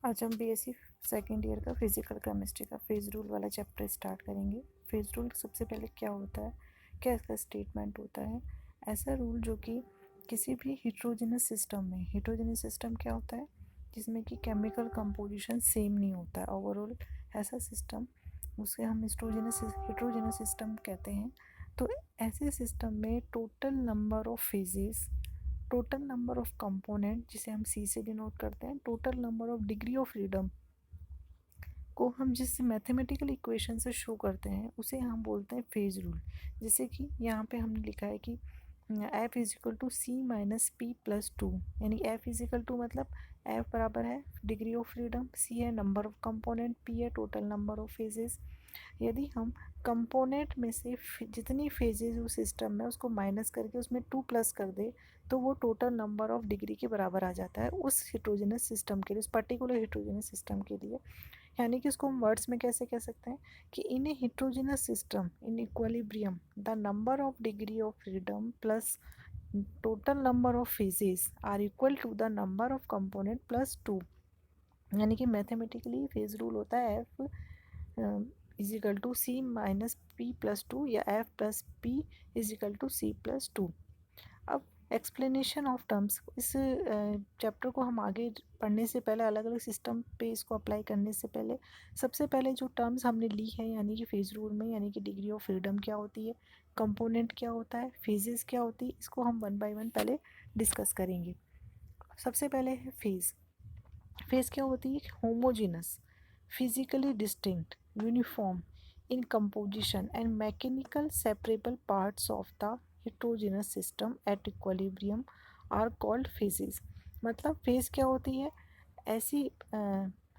आज हम BSc second year का फिजिकल केमिस्ट्री का फेज रूल वाला चैप्टर स्टार्ट करेंगे। फेज रूल सबसे पहले क्या होता है, क्या इसका स्टेटमेंट होता है। ऐसा रूल जो कि किसी भी हिट्रोजेनस सिस्टम में, हिट्रोजेनस सिस्टम क्या होता है जिसमें कि केमिकल कंपोजिशन सेम नहीं होता है ओवरऑल, ऐसा सिस्टम उसे हम हिट्रोजेनस सिस्टम कहते हैं। तो ऐसे सिस्टम में total number of phases, total number of component जिसे हम सी से डिनोट करते हैं, total number of degree of freedom को हम जिस मैथमेटिकल इक्वेशन से शो करते हैं उसे हम बोलते हैं फेज रूल। जैसे कि यहाँ पे हमने लिखा है कि F is equal to C minus P plus two, यानी एफ इज इक्वल टू मतलब एफ बराबर है डिग्री ऑफ फ्रीडम, सी है नंबर ऑफ कंपोनेंट, पी है टोटल नंबर ऑफ फेजेस। यदि हम कंपोनेंट में से जितनी फेजेस उस सिस्टम में उसको माइनस करके उसमें टू प्लस कर दे तो वो टोटल नंबर ऑफ डिग्री के बराबर आ जाता है उस हिट्रोजेनस सिस्टम के लिए, उस पर्टिकुलर हिट्रोजेनस सिस्टम के लिए। यानी कि उसको हम वर्ड्स में कैसे कह सकते हैं कि in a heterogeneous system in equilibrium the number of degree of freedom plus total number of phases are equal to the number of component plus two. यानी कि मैथमेटिकली फेज रूल होता है F is equal to C minus P plus two या F plus P is equal to C plus two. अब explanation of terms, इस chapter को हम आगे पढ़ने से पहले, अलग अलग सिस्टम पे इसको अप्लाई करने से पहले, सबसे पहले जो टर्म्स हमने ली है यानी कि फेज रूल में, यानी कि डिग्री ऑफ फ्रीडम क्या होती है, कंपोनेंट क्या होता है, फेजेस क्या होती है, इसको हम वन बाय वन पहले डिस्कस करेंगे। सबसे पहले है फेज। फेज क्या होती है, homogeneous, physically distinct, uniform in composition and mechanical separable parts of the heterogeneous system at equilibrium are called phases। मतलब फेज क्या होती है, ऐसी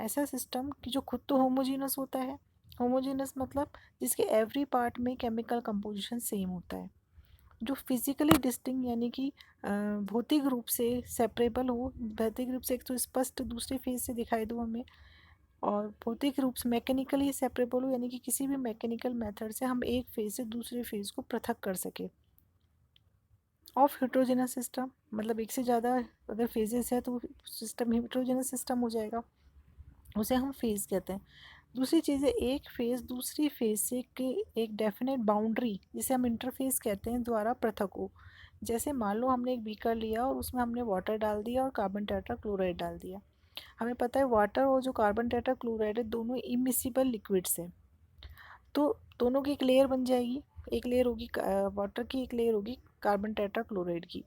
ऐसा सिस्टम कि जो खुद तो होमोजीनस होता है, होमोजीनस मतलब जिसके एवरी पार्ट में केमिकल कंपोजिशन सेम होता है, जो फिजिकली डिस्टिंक्ट यानी कि भौतिक रूप से सेपरेबल हो, भौतिक रूप से एक तो स्पष्ट दूसरे फेज से दिखाई दो हमें, और भौतिक रूप से मैकेनिकली सेपरेबल हो यानी कि किसी भी मैकेनिकल मेथड से हम एक फेज से दूसरे फेज को पृथक कर सके। ऑफ हिट्रोजेनस सिस्टम मतलब एक से ज़्यादा अगर फेजेस है तो सिस्टम हिट्रोजेनस सिस्टम हो जाएगा, उसे हम फेज कहते हैं। दूसरी चीज़ है एक फेज दूसरी फेज से के एक डेफिनेट बाउंड्री जिसे हम इंटरफेस कहते हैं द्वारा पृथक हो। जैसे मान लो हमने एक बीकर लिया और उसमें हमने वाटर डाल दिया और कार्बन टेट्राक्लोराइड डाल दिया। हमें पता है वाटर और जो कार्बन टेट्राक्लोराइड है दोनों इमिसिबल लिक्विड्स हैं, तो दोनों की एक लेयर बन जाएगी, एक लेयर होगी वाटर की, एक लेयर होगी कार्बन टेट्राक्लोराइड की।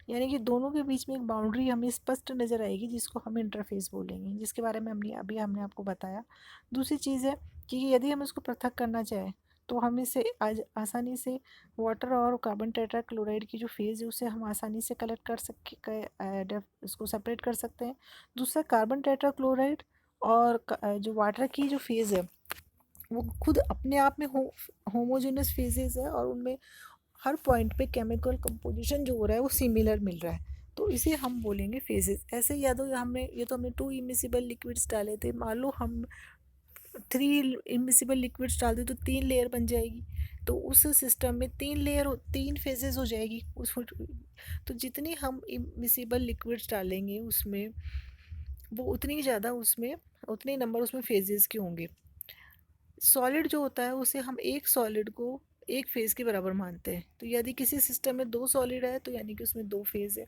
यानी कि दोनों के बीच में एक बाउंड्री हमें स्पष्ट नज़र आएगी जिसको हम इंटरफेस बोलेंगे, जिसके बारे में हमने आपको बताया। दूसरी चीज़ है कि यदि हम इसको पृथक करना चाहें तो हम इसे आज आसानी से वाटर और कार्बन टेट्राक्लोराइड की जो फेज़ है उसे हम आसानी से कलेक्ट कर इसको सेपरेट कर सकते हैं। दूसरा कार्बन टेट्राक्लोराइड और जो वाटर की जो फेज़ है वो खुद अपने आप में होमोजेनस फेजेस है और उनमें हर पॉइंट पे केमिकल कंपोजिशन जो हो रहा है वो सिमिलर मिल रहा है, तो इसे हम बोलेंगे फेजेस। ऐसे ही याद हो हमने ये तो हमने टू इमिसिबल लिक्विड्स डाले थे, मान लो हम थ्री इमिसिबल लिक्विड्स डाल दें तो तीन लेयर बन जाएगी, तो उस सिस्टम में तीन फेजेस हो जाएगी उस, तो जितनी हम इमिसिबल लिक्विड्स डालेंगे उसमें वो उतनी ज़्यादा उसमें उतने नंबर उसमें फेजेस के होंगे। सॉलिड जो होता है उसे हम एक सॉलिड को एक फेज़ के बराबर मानते हैं, तो यदि किसी सिस्टम में दो सॉलिड है तो यानी कि उसमें दो फेज़ है।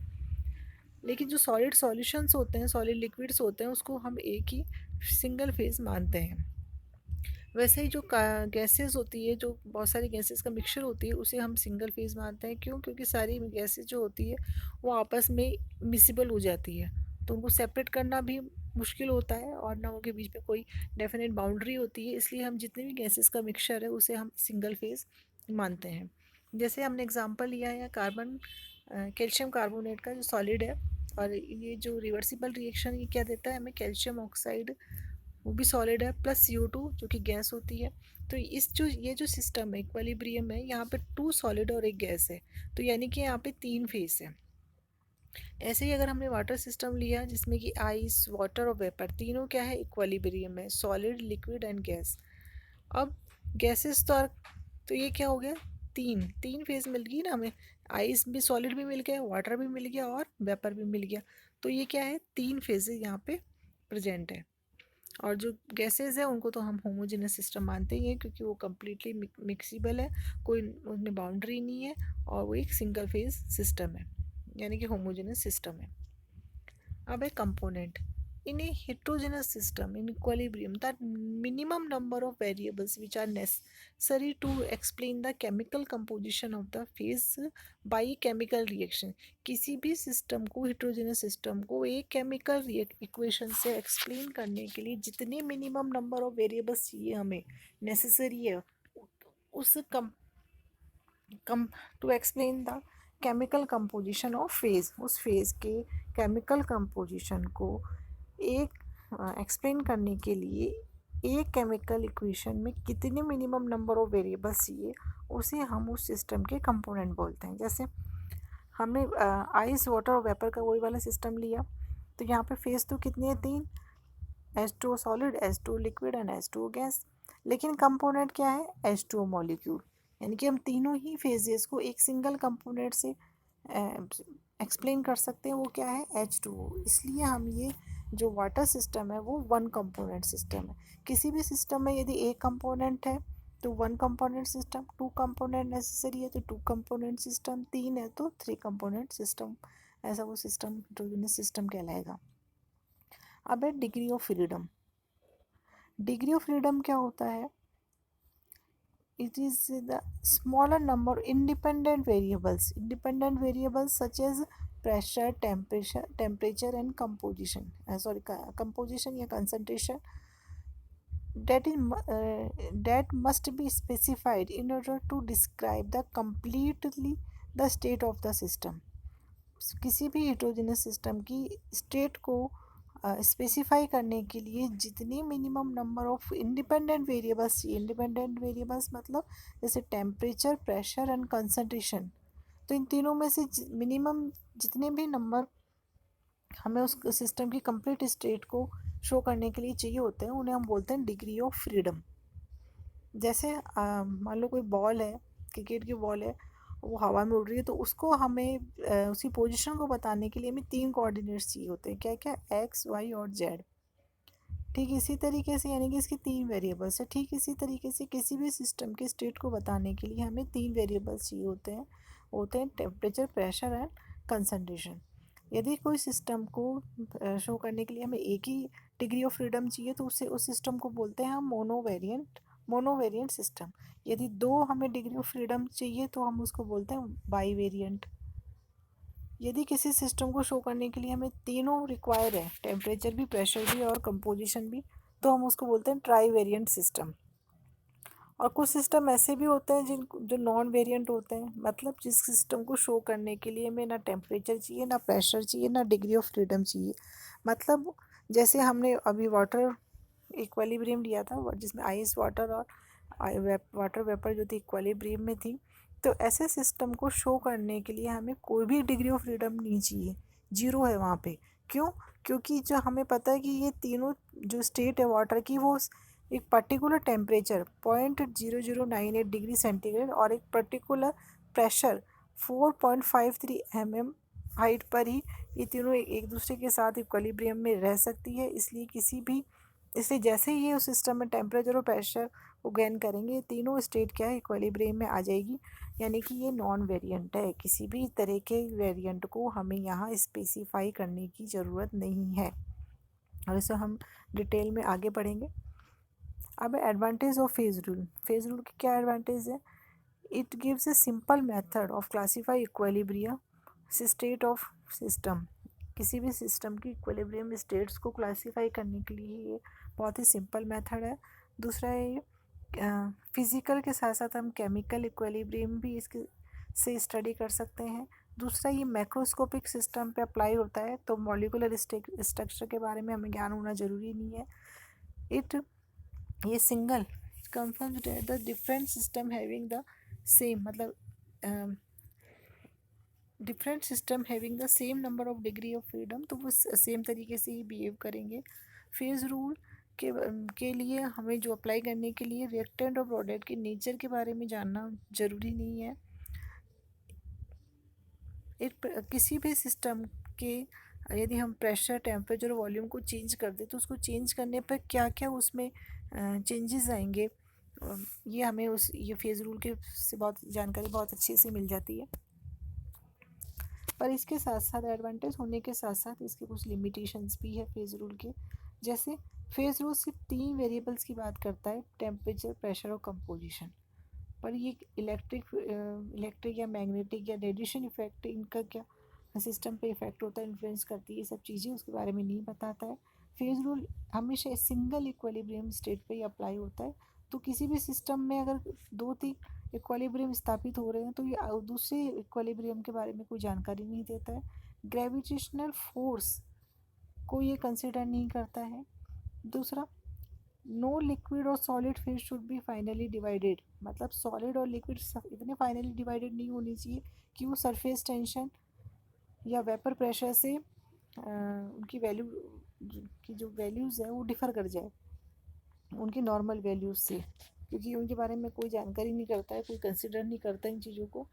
लेकिन जो सॉलिड सॉल्यूशंस होते हैं, सॉलिड लिक्विड्स होते हैं, उसको हम एक ही सिंगल फेज़ मानते हैं। वैसे ही जो गैसेस होती है, जो बहुत सारी गैसेस का मिक्सचर होती है, उसे हम सिंगल फेज़ मानते हैं। क्यों? क्योंकि सारी गैसेस जो होती है वो आपस में मिसिबल हो जाती है, तो उनको सेपरेट करना भी मुश्किल होता है और ना उनके बीच में कोई डेफिनेट बाउंड्री होती है, इसलिए हम जितने भी गैसेस का मिक्सचर है उसे हम सिंगल फेज़ मानते हैं। जैसे हमने एग्जांपल लिया है कार्बन कैल्शियम कार्बोनेट का जो सॉलिड है, और ये जो रिवर्सिबल रिएक्शन ये क्या देता है हमें, कैल्शियम ऑक्साइड वो भी सॉलिड है प्लस CO2 जो कि गैस होती है। तो ये जो सिस्टम है इक्विलिब्रियम है, यहाँ पे टू सॉलिड और एक गैस है, तो यानी कि यहाँ पे तीन फेस है। ऐसे ही अगर हमने वाटर सिस्टम लिया जिसमें कि आइस वाटर और वेपर तीनों क्या है, इक्विलिब्रियम है, सॉलिड लिक्विड एंड गैस। अब गैसेस तो ये क्या हो गया, तीन तीन फेज मिल गई ना हमें, आइस भी सॉलिड भी मिल गया, वाटर भी मिल गया और वेपर भी मिल गया, तो ये क्या है, तीन फेजेस यहाँ पे प्रेजेंट है। और जो गैसेज है उनको तो हम होमोजेनस सिस्टम मानते ही हैं, क्योंकि वो कम्प्लीटली मिक्सिबल है, कोई उनमें बाउंड्री नहीं है, और वो एक सिंगल फेज सिस्टम है, यानी कि होमोजेनस सिस्टम है। अब है component. In A heterogeneous system in equilibrium, that minimum number of variables which are necessary to explain the chemical composition of the phase by chemical reaction। किसी भी system को, heterogeneous system को एक chemical equation से explain करने के लिए जितने मिनिमम नंबर ऑफ वेरिएबल्स चाहिए हमें, नेसेसरी है, उस come to explain the chemical composition of phase, उस फेज के केमिकल कंपोजिशन को एक एक्सप्लेन करने के लिए एक केमिकल इक्वेशन में कितने मिनिमम नंबर ऑफ वेरिएबल्स चाहिए, उसे हम उस सिस्टम के कंपोनेंट बोलते हैं। जैसे हमने आइस, वाटर और वेपर का वही वाला सिस्टम लिया, तो यहाँ पे फेज तो कितने हैं, 3, H2O solid, H2O liquid and H2O gas. लेकिन कंपोनेंट क्या है, H2O मॉलिक्यूल। यानी कि हम तीनों ही फेजेस को एक सिंगल कंपोनेंट से एक्सप्लेन कर सकते हैं, वो क्या है, H2O। इसलिए हम ये जो वाटर सिस्टम है वो वन कंपोनेंट सिस्टम है। किसी भी सिस्टम में यदि एक कंपोनेंट है तो one component system, two component necessary है तो टू कंपोनेंट सिस्टम, तीन है तो थ्री कंपोनेंट सिस्टम, ऐसा वो सिस्टम हेटेरोजेनस सिस्टम कहलाएगा। अब है degree of freedom. Degree of freedom क्या होता है, it is the smaller number independent variables such as pressure, temperature and composition या concentration that must be specified in order to describe the completely the state of the system। किसी भी heterogeneous system की state को specify करने के लिए जितनी minimum number of independent variables चाहिए, इंडिपेंडेंट वेरिएबल्स मतलब जैसे टेम्परेचर, प्रेशर एंड कंसंट्रेशन, तो इन तीनों में से मिनिमम जितने भी नंबर हमें उस सिस्टम की कंप्लीट स्टेट को शो करने के लिए चाहिए होते हैं, उन्हें हम बोलते हैं डिग्री ऑफ फ्रीडम। जैसे मान लो कोई बॉल है, क्रिकेट की बॉल है, वो हवा में उड़ रही है, तो उसको हमें उसकी पोजीशन को बताने के लिए हमें 3 कोऑर्डिनेट्स चाहिए होते हैं, क्या क्या, एक्स, वाई और जेड। ठीक इसी तरीके से, यानी कि इसके 3 वेरिएबल्स है। ठीक इसी तरीके से किसी भी सिस्टम के स्टेट को बताने के लिए हमें 3 वेरिएबल्स चाहिए होते हैं टेम्परेचर, प्रेशर एंड कंसंट्रेशन। यदि कोई सिस्टम को शो करने के लिए हमें एक ही डिग्री ऑफ फ्रीडम चाहिए तो उस सिस्टम को बोलते हैं हम मोनोवेरिएंट सिस्टम। यदि 2 हमें डिग्री ऑफ फ्रीडम चाहिए तो हम उसको बोलते हैं बाई वेरिएंट। यदि किसी सिस्टम को शो करने के लिए हमें तीनों रिक्वायर है, टेम्परेचर भी, प्रेशर भी और कंपोजिशन भी, तो हम उसको बोलते हैं ट्राई वेरिएंट सिस्टम। और कुछ सिस्टम ऐसे भी होते हैं जो नॉन वेरिएंट होते हैं, मतलब जिस सिस्टम को शो करने के लिए हमें ना टेम्परेचर चाहिए, ना प्रेशर चाहिए, ना डिग्री ऑफ फ्रीडम चाहिए। मतलब जैसे हमने अभी वाटर इक्विलिब्रियम लिया था, जिसमें आइस, वाटर और वाटर वेपर जो थी इक्विलिब्रियम में थी, तो ऐसे सिस्टम को शो करने के लिए हमें कोई भी डिग्री ऑफ फ्रीडम नहीं चाहिए, जीरो है वहाँ पे। क्यों? क्योंकि जो हमें पता है कि ये तीनों जो स्टेट है वाटर की, वो एक पर्टिकुलर टेम्परेचर 0.0098 डिग्री सेंटीग्रेड और एक पर्टिकुलर प्रेशर 4.53 mm हाइट पर ही ये तीनों एक दूसरे के साथ इक्विलिब्रियम में रह सकती है। इसलिए जैसे ही ये उस सिस्टम में टेम्परेचर और प्रेशर को गेन करेंगे, ये तीनों स्टेट क्या है, इक्विलिब्रियम में आ जाएगी। यानी कि ये नॉन वेरिएंट है, किसी भी तरह के वेरिएंट को हमें यहाँ स्पेसिफाई करने की ज़रूरत नहीं है। और इसे हम डिटेल में आगे पढ़ेंगे। अब advantage of phase rule. Phase rule की क्या एडवांटेज है? It gives a simple method of classify equilibrium state of system. किसी भी सिस्टम की इक्विलिब्रियम स्टेट्स को क्लासीफाई करने के लिए ये बहुत ही सिंपल मेथड है। दूसरा है ये फिज़िकल के साथ साथ हम केमिकल इक्विलिब्रियम भी इसके से स्टडी कर सकते हैं। दूसरा, ये मैक्रोस्कोपिक सिस्टम पे अप्लाई होता है, तो मॉलिकुलर स्ट्रक्चर के बारे में हमें ज्ञान होना ज़रूरी नहीं है। ये single conforms the different system having the same, मतलब different system having the same number of degree of freedom, तो वो सेम तरीके से ही बिहेव करेंगे। फेज रूल के लिए हमें जो अप्लाई करने के लिए रिएक्टेंट और प्रोडक्ट के नेचर के बारे में जानना ज़रूरी नहीं है। किसी भी सिस्टम के यदि हम प्रेशर, टेम्परेचर, वॉल्यूम को चेंज कर दें तो उसको चेंज करने पर क्या क्या उसमें चेंजेस आएंगे, ये हमें ये फेज़ रूल के से बहुत जानकारी बहुत अच्छे से मिल जाती है। पर इसके साथ साथ एडवांटेज होने के साथ साथ इसके कुछ लिमिटेशंस भी है फेज़ रूल के। जैसे फेज़ रूल सिर्फ 3 वेरिएबल्स की बात करता है, टेम्परेचर, प्रेशर और कंपोजिशन। पर ये इलेक्ट्रिक या मैग्नेटिक या रेडिएशन इफेक्ट, इनका क्या सिस्टम पे इफेक्ट होता है, इन्फ्लुएंस करती है, ये सब चीज़ें उसके बारे में नहीं बताता है। फेज़ रूल हमेशा सिंगल इक्विलिब्रियम स्टेट पे ही अप्लाई होता है। तो किसी भी सिस्टम में अगर 2-3 इक्विलिब्रियम स्थापित हो रहे हैं तो ये दूसरे इक्विलिब्रियम के बारे में कोई जानकारी नहीं देता है। ग्रेविटेशनल फोर्स को ये कंसिडर नहीं करता है। दूसरा, नो लिक्विड और solid phase should be finally divided, मतलब सॉलिड और लिक्विड इतने फाइनली डिवाइडेड नहीं होनी चाहिए कि वो सरफेस टेंशन या वेपर प्रेशर से उनकी वैल्यू की जो वैल्यूज़ है वो डिफ़र कर जाए उनकी नॉर्मल वैल्यूज़ से, क्योंकि उनके बारे में कोई जानकारी नहीं करता है, कोई कंसिडर नहीं करता इन चीज़ों को।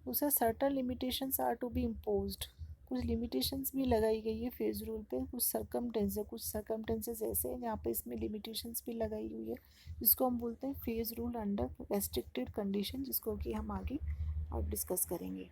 दूसरा, certain limitations are to be imposed, कुछ लिमिटेशंस भी लगाई गई है फेज़ रूल पे। कुछ सरकमटेंसेस ऐसे हैं जहाँ पे इसमें लिमिटेशंस भी लगाई हुई है, जिसको हम बोलते हैं phase rule under restricted condition, जिसको कि हम आगे और डिस्कस करेंगे।